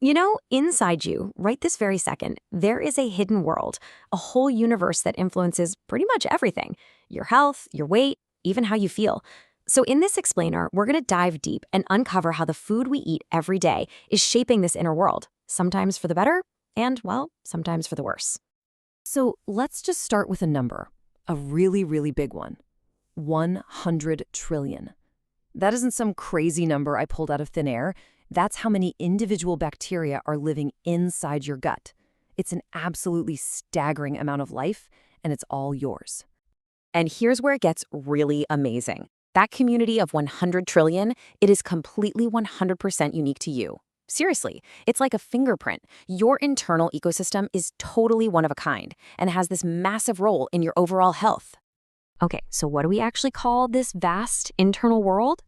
Inside you, right this very second, there is a hidden world, a whole universe that influences pretty much everything: your health, your weight, even how you feel. So, in this explainer, we're going to dive deep and uncover how the food we eat every day is shaping this inner world, sometimes for the better, and, well, sometimes for the worse. So let's just start with a number, a really, really big one: 100 trillion. That isn't some crazy number I pulled out of thin air. That's how many individual bacteria are living inside your gut. It's an absolutely staggering amount of life, and it's all yours. And here's where it gets really amazing. That community of 100 trillion, it is completely 100% unique to you. Seriously, it's like a fingerprint. Your internal ecosystem is totally one of a kind and has this massive role in your overall health. Okay, so what do we actually call this vast internal world?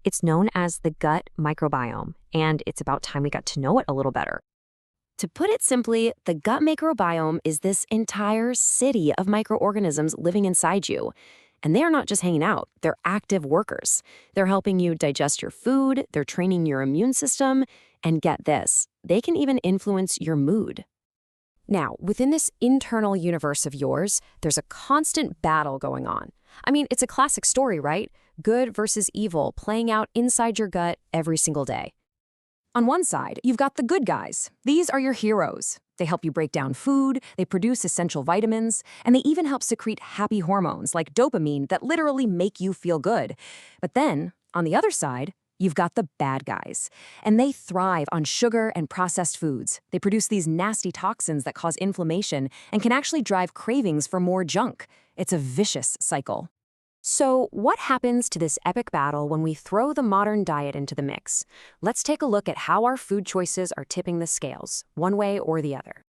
It's known as the gut microbiome, and it's about time we got to know it a little better. To put it simply, the gut microbiome is this entire city of microorganisms living inside you. And they are not just hanging out, they're active workers. They're helping you digest your food, they're training your immune system, and get this, they can even influence your mood. Now, within this internal universe of yours, there's a constant battle going on. I mean, it's a classic story, right? Good versus evil playing out inside your gut every single day. On one side, you've got the good guys. These are your heroes. They help you break down food, they produce essential vitamins, and they even help secrete happy hormones like dopamine that literally make you feel good. But then, on the other side, you've got the bad guys. And they thrive on sugar and processed foods. They produce these nasty toxins that cause inflammation and can actually drive cravings for more junk. It's a vicious cycle. So, what happens to this epic battle when we throw the modern diet into the mix? Let's take a look at how our food choices are tipping the scales, one way or the other.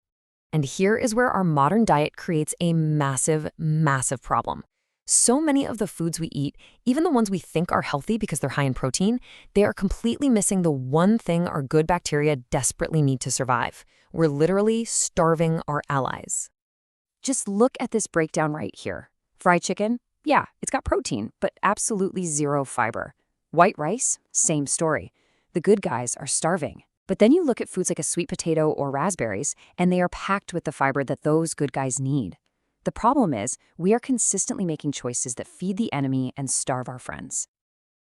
And here is where our modern diet creates a massive, massive problem. So many of the foods we eat, even the ones we think are healthy because they're high in protein, they are completely missing the one thing our good bacteria desperately need to survive. We're literally starving our allies. Just look at this breakdown right here. Fried chicken? Yeah, it's got protein, but absolutely zero fiber. White rice? Same story. The good guys are starving. But then you look at foods like a sweet potato or raspberries, and they are packed with the fiber that those good guys need. The problem is, we are consistently making choices that feed the enemy and starve our friends.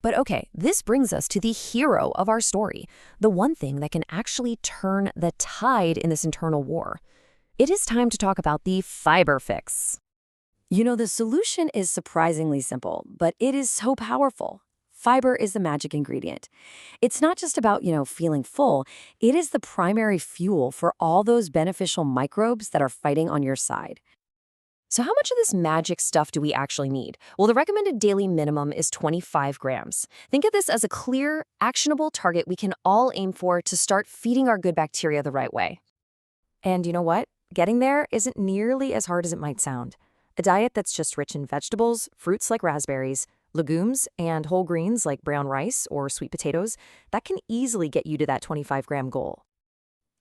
But okay, this brings us to the hero of our story, the one thing that can actually turn the tide in this internal war. It is time to talk about the fiber fix. The solution is surprisingly simple, but it is so powerful. Fiber is the magic ingredient. It's not just about, feeling full. It is the primary fuel for all those beneficial microbes that are fighting on your side. So how much of this magic stuff do we actually need? Well, the recommended daily minimum is 25 grams. Think of this as a clear, actionable target we can all aim for to start feeding our good bacteria the right way. And you know what? Getting there isn't nearly as hard as it might sound. A diet that's just rich in vegetables, fruits like raspberries, legumes, and whole grains like brown rice or sweet potatoes, that can easily get you to that 25-gram goal.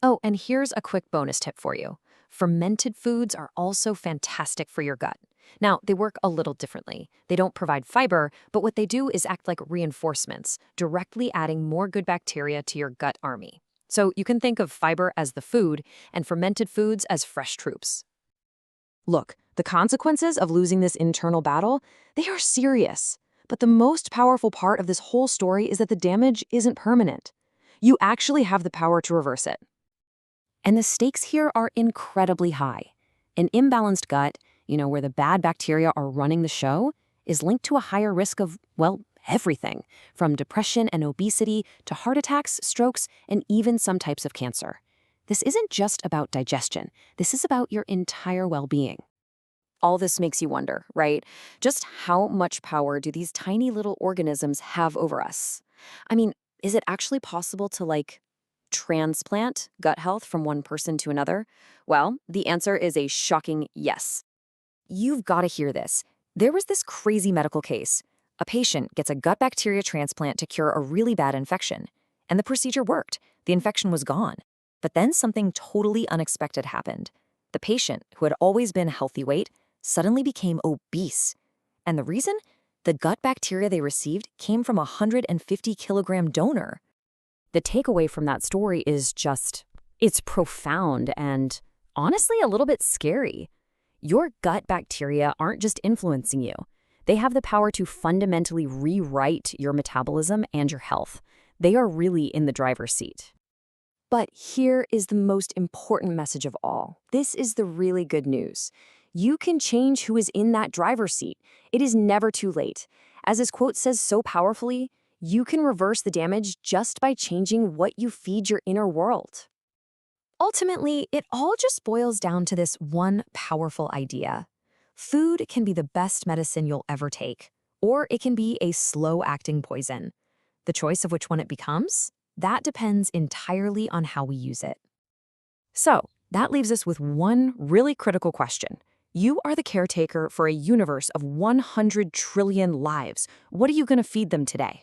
Oh, and here's a quick bonus tip for you. Fermented foods are also fantastic for your gut. Now, they work a little differently. They don't provide fiber, but what they do is act like reinforcements, directly adding more good bacteria to your gut army. So you can think of fiber as the food and fermented foods as fresh troops. Look, the consequences of losing this internal battle, they are serious. But the most powerful part of this whole story is that the damage isn't permanent. You actually have the power to reverse it. And the stakes here are incredibly high. An imbalanced gut, where the bad bacteria are running the show, is linked to a higher risk of, well, everything, from depression and obesity to heart attacks, strokes, and even some types of cancer. This isn't just about digestion. This is about your entire well-being. All this makes you wonder, right? Just how much power do these tiny little organisms have over us? I mean, is it actually possible to, transplant gut health from one person to another? Well, the answer is a shocking yes. You've got to hear this. There was this crazy medical case. A patient gets a gut bacteria transplant to cure a really bad infection. And the procedure worked. The infection was gone. But then something totally unexpected happened. The patient, who had always been healthy weight, suddenly became obese. And the reason? The gut bacteria they received came from a 150-kilogram donor. The takeaway from that story is it's profound and honestly a little bit scary. Your gut bacteria aren't just influencing you. They have the power to fundamentally rewrite your metabolism and your health. They are really in the driver's seat. But here is the most important message of all. This is the really good news. You can change who is in that driver's seat. It is never too late. As this quote says so powerfully, you can reverse the damage just by changing what you feed your inner world. Ultimately, it all just boils down to this one powerful idea. Food can be the best medicine you'll ever take, or it can be a slow-acting poison. The choice of which one it becomes? That depends entirely on how we use it. So, that leaves us with one really critical question. You are the caretaker for a universe of 100 trillion lives. What are you going to feed them today?